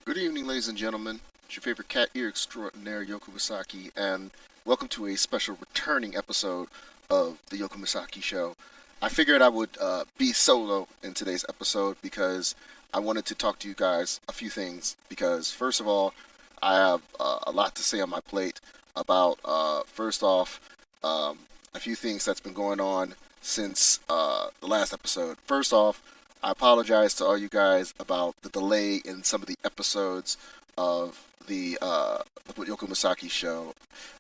Good evening, ladies and gentlemen. It's your favorite cat ear extraordinaire, Yoku Gives, and welcome to a special returning episode of the Yoku Gives Show. I figured I would be solo in today's episode because I wanted to talk to you guys a few things. Because, first of all, I have a lot to say on my plate about, first off, a few things that's been going on since the last episode. First off, I apologize to all you guys about the delay in some of the episodes of the Yoku Misaki show.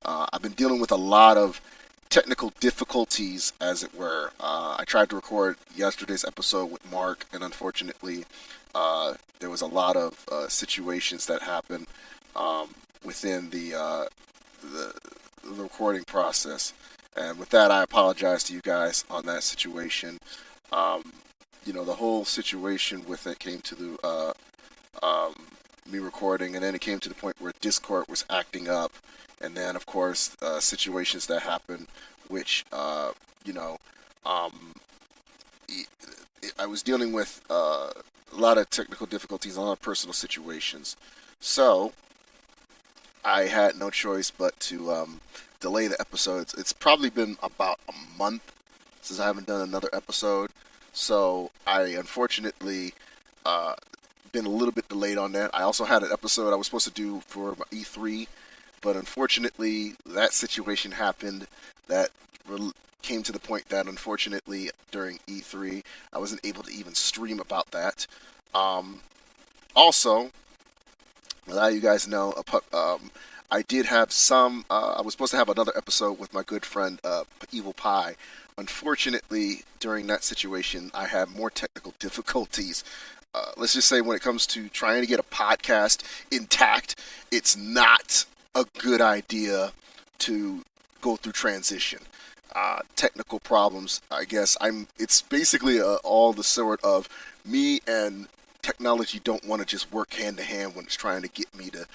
I've been dealing with a lot of technical difficulties, as it were. I tried to record yesterday's episode with Mark, and unfortunately, there was a lot of situations that happened within the recording process. And with that, I apologize to you guys on that situation. The whole situation with it came to the me recording, and then it came to the point where Discord was acting up, and then of course situations that happened, which I was dealing with a lot of technical difficulties, a lot of personal situations, so I had no choice but to delay the episodes. It's probably been about a month since I haven't done another episode. So I unfortunately been a little bit delayed on that. I also had an episode I was supposed to do for E3, but unfortunately that situation happened that came to the point that unfortunately during E3 I wasn't able to even stream about that. Also, a lot of you guys know I did have some. I was supposed to have another episode with my good friend Evil Pie. Unfortunately, during that situation, I had more technical difficulties. Let's just say when it comes to trying to get a podcast intact, it's not a good idea to go through transition. Technical problems, I guess. It's basically all the sort of me and technology don't want to just work hand to hand when it's trying to get me to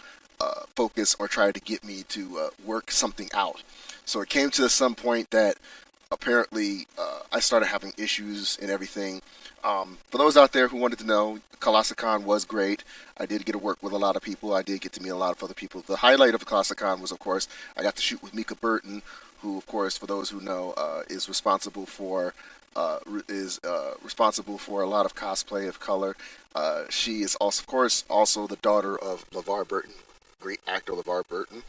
focus or try to get me to work something out. So it came to some point that apparently I started having issues and everything. For those out there who wanted to know, Colossalcon was great. I did get to work with a lot of people. I did get to meet a lot of other people. The highlight of the Colossalcon was, of course, I got to shoot with Mika Burton, who, of course, for those who know, is responsible for a lot of cosplay of color. She is also, of course, also the daughter of LeVar Burton, great actor LeVar Burton.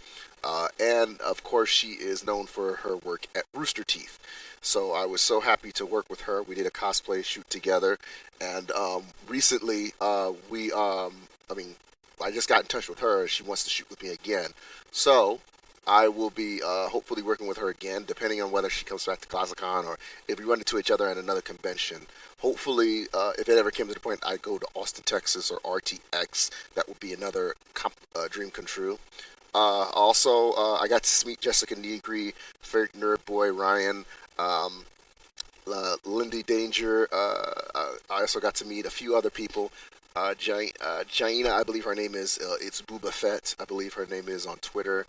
And of course, she is known for her work at Rooster Teeth. So I was so happy to work with her. We did a cosplay shoot together, and recently I just got in touch with her. She wants to shoot with me again. So I will be hopefully working with her again, depending on whether she comes back to Colossalcon or if we run into each other at another convention. Hopefully, if it ever came to the point I go to Austin, Texas, or RTX, that would be another dream come true. I got to meet Jessica Negri, Ferric Nerd Boy, Ryan, Lindy Danger. I also got to meet a few other people. Jaina, I believe her name is. It's Booba Fett, I believe her name is on Twitter.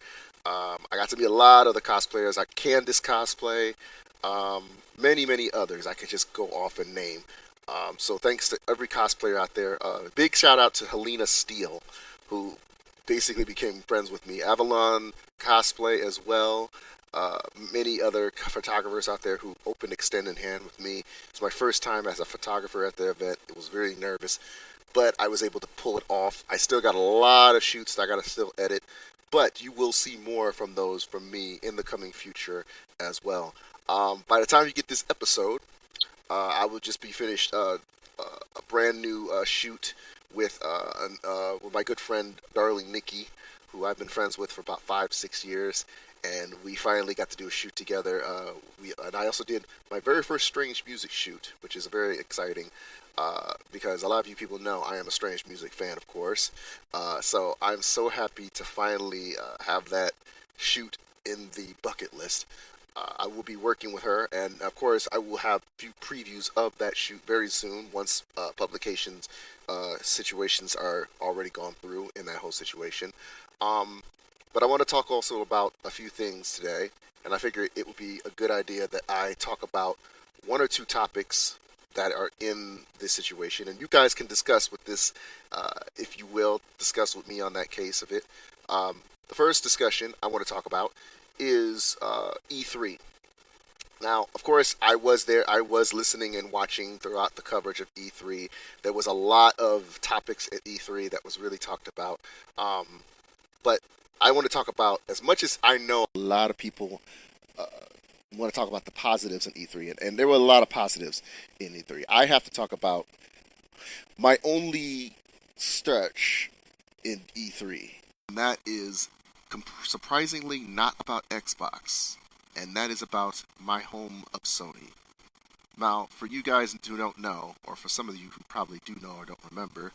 I got to meet a lot of the cosplayers. Like Candice cosplay, many others. I could just go off and name. So thanks to every cosplayer out there. Big shout out to Helena Steele, who basically became friends with me. Avalon cosplay as well. Many other photographers out there who opened extended hand with me. It's my first time as a photographer at the event. It was very nervous, but I was able to pull it off. I still got a lot of shoots that I got to still edit, but you will see more from those from me in the coming future as well. By the time you get this episode, I will just be finished a brand new shoot with my good friend Darling Nikki, who I've been friends with for about 5-6 years, and we finally got to do a shoot together. And I also did my very first Strange Music shoot, which is very exciting because a lot of you people know I am a Strange Music fan, of course. So I'm so happy to finally have that shoot in the bucket list. I will be working with her, and of course, I will have a few previews of that shoot very soon once publications situations are already gone through in that whole situation. But I want to talk also about a few things today, and I figure it would be a good idea that I talk about one or two topics that are in this situation, and you guys can discuss with this, if you will, discuss with me on that case of it. The first discussion I want to talk about is E3. Now, of course, I was there. I was listening and watching throughout the coverage of E3. There was a lot of topics at E3 that was really talked about. But I want to talk about, as much as I know a lot of people want to talk about the positives in E3, and there were a lot of positives in E3. I have to talk about my only stretch in E3, and that is surprisingly not about Xbox, and that is about my home of Sony. Now, for you guys who don't know, or for some of you who probably do know or don't remember,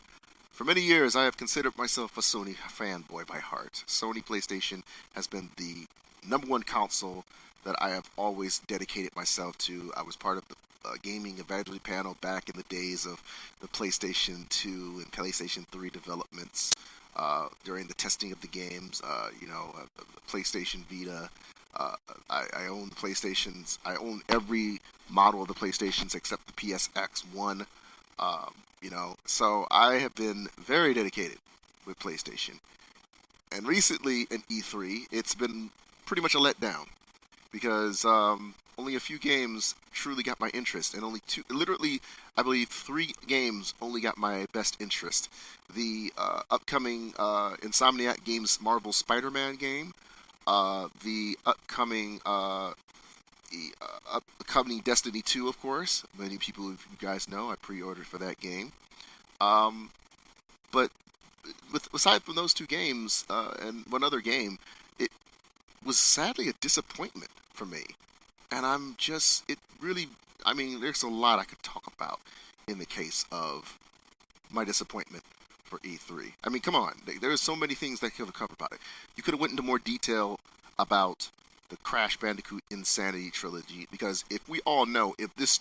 for many years I have considered myself a Sony fanboy by heart. Sony PlayStation has been the number one console that I have always dedicated myself to. I was part of the gaming advisory panel back in the days of the PlayStation 2 and PlayStation 3 developments, during the testing of the games. PlayStation Vita. I own the PlayStations. I own every model of the PlayStations except the PSX1. So I have been very dedicated with PlayStation. And recently in E3, it's been pretty much a letdown because only a few games truly got my interest, and only two, literally, I believe 3 games only got my best interest. The upcoming Insomniac Games Marvel Spider-Man game, the upcoming Destiny 2, of course. Many people, you guys know, I pre-ordered for that game. But aside from those 2 games and one other game, it was sadly a disappointment for me. And there's a lot I could talk about in the case of my disappointment for E3. I mean, come on. There's so many things that could have covered about it. You could have went into more detail about the Crash Bandicoot Insanity trilogy, because if we all know, if this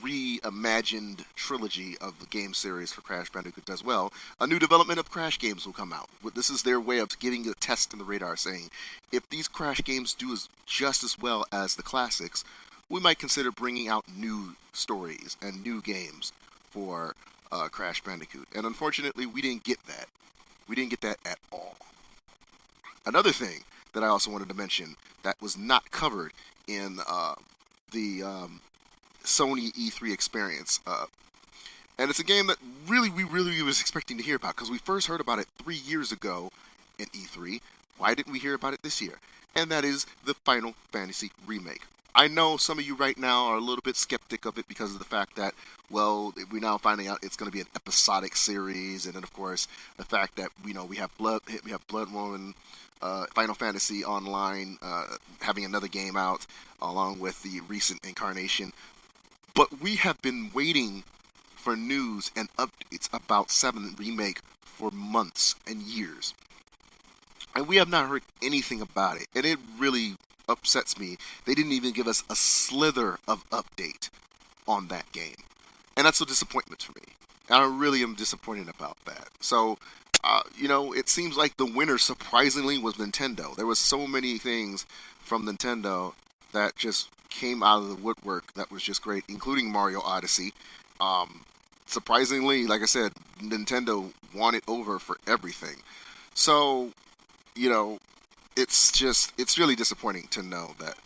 reimagined trilogy of the game series for Crash Bandicoot does well, a new development of Crash games will come out. This is their way of getting a test in the radar, saying, if these Crash games do just as well as the classics, we might consider bringing out new stories and new games for Crash Bandicoot. And unfortunately, we didn't get that. We didn't get that at all. Another thing that I also wanted to mention that was not covered in the Sony E3 experience. And it's a game that we really was expecting to hear about, because we first heard about it 3 years ago in E3. Why didn't we hear about it this year? And that is the Final Fantasy Remake. I know some of you right now are a little bit skeptic of it because of the fact that, well, we're now finding out it's going to be an episodic series, and then of course the fact that we have Blood Woman, Final Fantasy Online having another game out along with the recent incarnation. But we have been waiting for news and updates about 7 Remake for months and years, and we have not heard anything about it, and it really upsets me. They didn't even give us a slither of update on that game, and that's a disappointment for me. And I really am disappointed about that. So, it seems like the winner surprisingly was Nintendo. There was so many things from Nintendo that just came out of the woodwork that was just great, including Mario Odyssey. Surprisingly, like I said, Nintendo won it over for everything. So, it's really disappointing to know that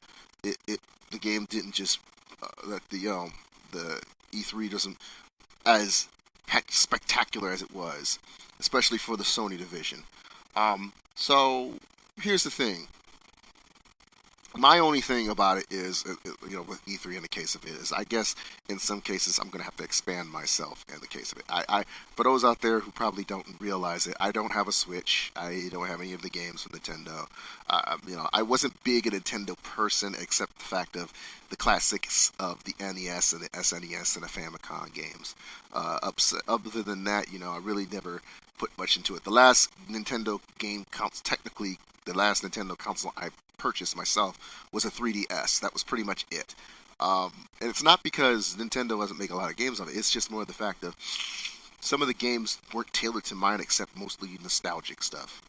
the game didn't just that the E3 doesn't as spectacular as it was, especially for the Sony division. So here's the thing. My only thing about it is, with E3 in the case of it, is I guess in some cases I'm going to have to expand myself in the case of it. For those out there who probably don't realize it, I don't have a Switch. I don't have any of the games from Nintendo. I wasn't big a Nintendo person, except the fact of the classics of the NES and the SNES and the Famicom games. Other than that, I really never put much into it. The last Nintendo game technically the last Nintendo console I purchased myself was a 3DS. That was pretty much it. And it's not because Nintendo doesn't make a lot of games of it. It's just more the fact that some of the games weren't tailored to mine, except mostly nostalgic stuff.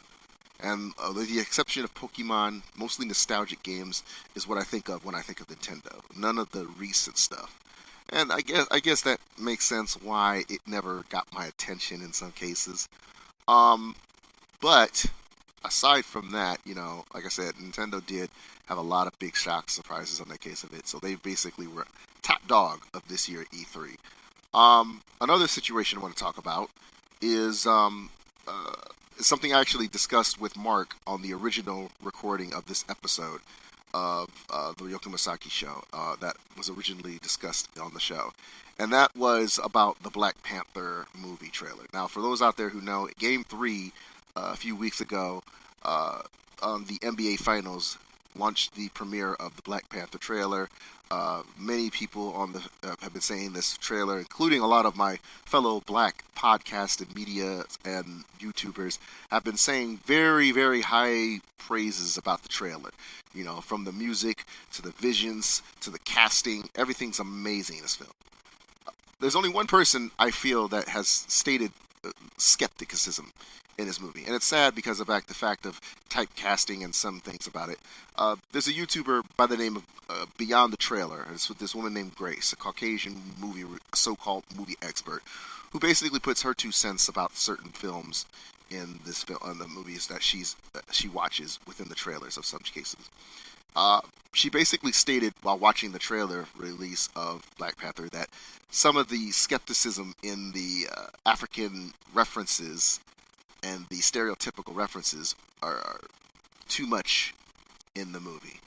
And with the exception of Pokemon, mostly nostalgic games is what I think of when I think of Nintendo. None of the recent stuff. And I guess that makes sense why it never got my attention in some cases. Um, but aside from that, like I said, Nintendo did have a lot of big shock surprises on that case of it. So they basically were top dog of this year at E3. Another situation I want to talk about is uh, something I actually discussed with Mark on the original recording of this episode of the Yoku show that was originally discussed on the show. And that was about the Black Panther movie trailer. Now, for those out there who know, Game 3 a few weeks ago on the NBA Finals launched the premiere of the Black Panther trailer. Many people on the have been saying this trailer, including a lot of my fellow Black podcast and media and YouTubers, have been saying very, very high praises about the trailer. From the music to the visions to the casting, everything's amazing in this film. There's only one person I feel that has stated skepticism in this movie, and it's sad because of the fact of typecasting and some things about it. There's a YouTuber by the name of Beyond the Trailer. It's with this woman named Grace, a Caucasian so-called movie expert, who basically puts her 2 cents about certain films in this film, the movies that she watches within the trailers of some cases. She basically stated while watching the trailer release of Black Panther that some of the skepticism in the African references and the stereotypical references are too much in the movie.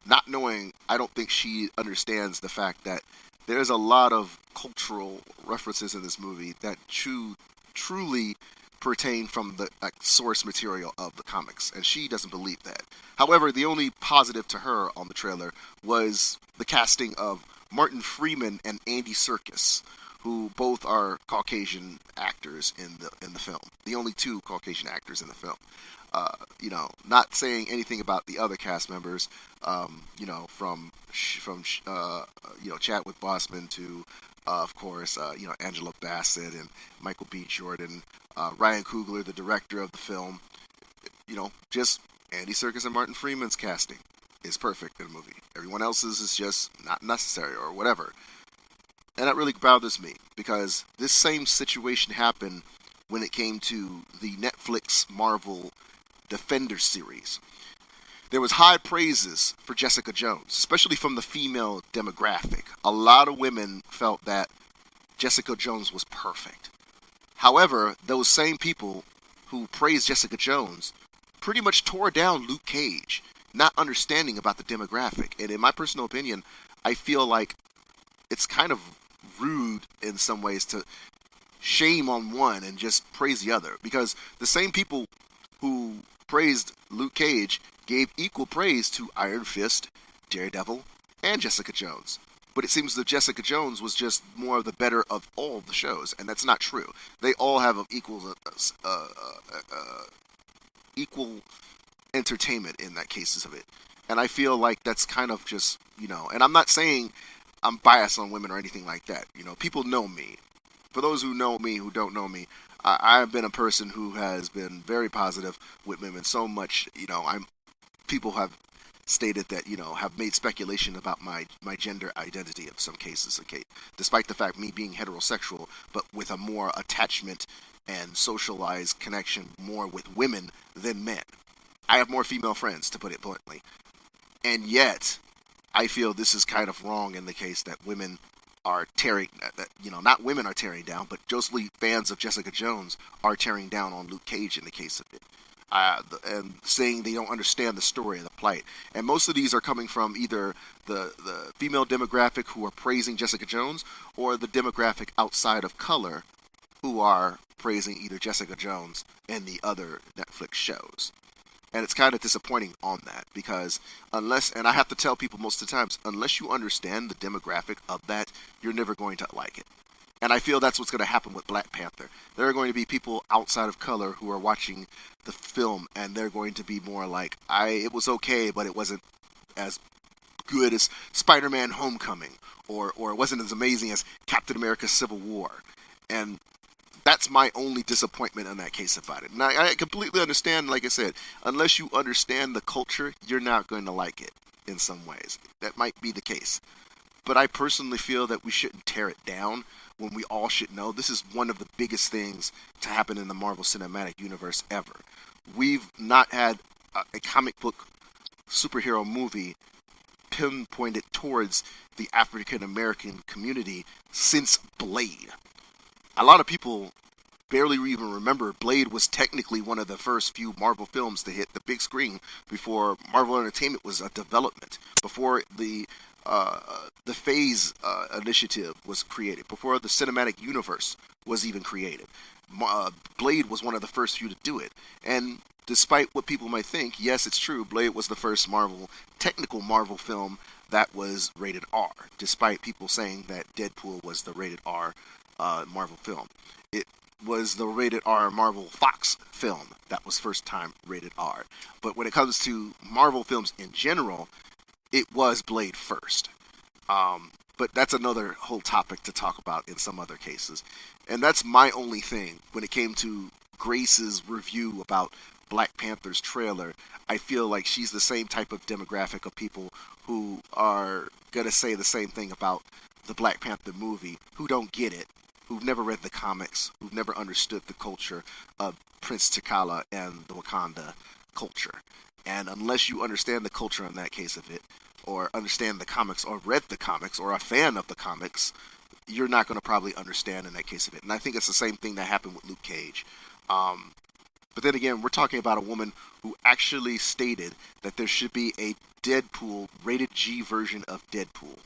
Not knowing, I don't think she understands the fact that there's a lot of cultural references in this movie that truly pertain from the source material of the comics, and she doesn't believe that. However, the only positive to her on the trailer was the casting of Martin Freeman and Andy Serkis, who both are Caucasian actors in the film. The only two Caucasian actors in the film. Not saying anything about the other cast members. From Chadwick Boseman to, of course, Angela Bassett and Michael B. Jordan, Ryan Coogler, the director of the film. Just Andy Serkis and Martin Freeman's casting is perfect in the movie. Everyone else's is just not necessary or whatever. And that really bothers me because this same situation happened when it came to the Netflix Marvel Defender series. There was high praises for Jessica Jones, especially from the female demographic. A lot of women felt that Jessica Jones was perfect. However, those same people who praised Jessica Jones pretty much tore down Luke Cage, not understanding about the demographic. And in my personal opinion, I feel like it's kind of rude in some ways to shame on one and just praise the other. Because the same people who praised Luke Cage gave equal praise to Iron Fist, Daredevil, and Jessica Jones. But it seems that Jessica Jones was just more of the better of all of the shows, and that's not true. They all have equal entertainment in that cases of it. And I feel like that's kind of just, and I'm not saying I'm biased on women or anything like that. People know me. For those who know me, who don't know me, I've been a person who has been very positive with women so much, people have stated that, have made speculation about my gender identity in some cases, okay, despite the fact me being heterosexual, but with a more attachment and socialized connection more with women than men. I have more female friends, to put it bluntly. And yet, I feel this is kind of wrong in the case that women are tearing, not women are tearing down, but mostly fans of Jessica Jones are tearing down on Luke Cage in the case of it. And saying they don't understand the story and the plight. And most of these are coming from either the female demographic who are praising Jessica Jones or the demographic outside of color who are praising either Jessica Jones and the other Netflix shows. And it's kind of disappointing on that because and I have to tell people most of the times, unless you understand the demographic of that, you're never going to like it. And I feel that's what's going to happen with Black Panther. There are going to be people outside of color who are watching the film, and they're going to be more like, it was okay, but it wasn't as good as Spider-Man Homecoming, or it wasn't as amazing as Captain America Civil War. And that's my only disappointment in that case about it. And I completely understand, like I said, unless you understand the culture, you're not going to like it in some ways. That might be the case. but I personally feel that we shouldn't tear it down when we all should know this is one of the biggest things to happen in the Marvel Cinematic Universe ever. We've not had a comic book superhero movie pinpointed towards the African American community since Blade. A lot of people barely even remember Blade was technically one of the first few Marvel films to hit the big screen before Marvel Entertainment was a development, before the Phase initiative was created, before the cinematic universe was even created. Blade was one of the first few to do it, and despite what people might think, yes, it's true, Blade was the first technical Marvel film that was rated R, despite people saying that Deadpool was the rated R Marvel film. It was the rated R Marvel Fox film that was first time rated R. But when it comes to Marvel films in general, it was Blade first. But that's another whole topic to talk about in some other cases. And that's my only thing when it came to Grace's review about Black Panther's trailer. I feel like she's the same type of demographic of people who are going to say the same thing about the Black Panther movie, who don't get it, who've never read the comics, who've never understood the culture of Prince T'Challa and the Wakanda culture. And unless you understand the culture in that case of it, or understand the comics, or read the comics, or a fan of the comics, you're not going to probably understand in that case of it. And I think it's the same thing that happened with Luke Cage. But then again, we're talking about a woman who actually stated that there should be a Deadpool rated G version of Deadpool.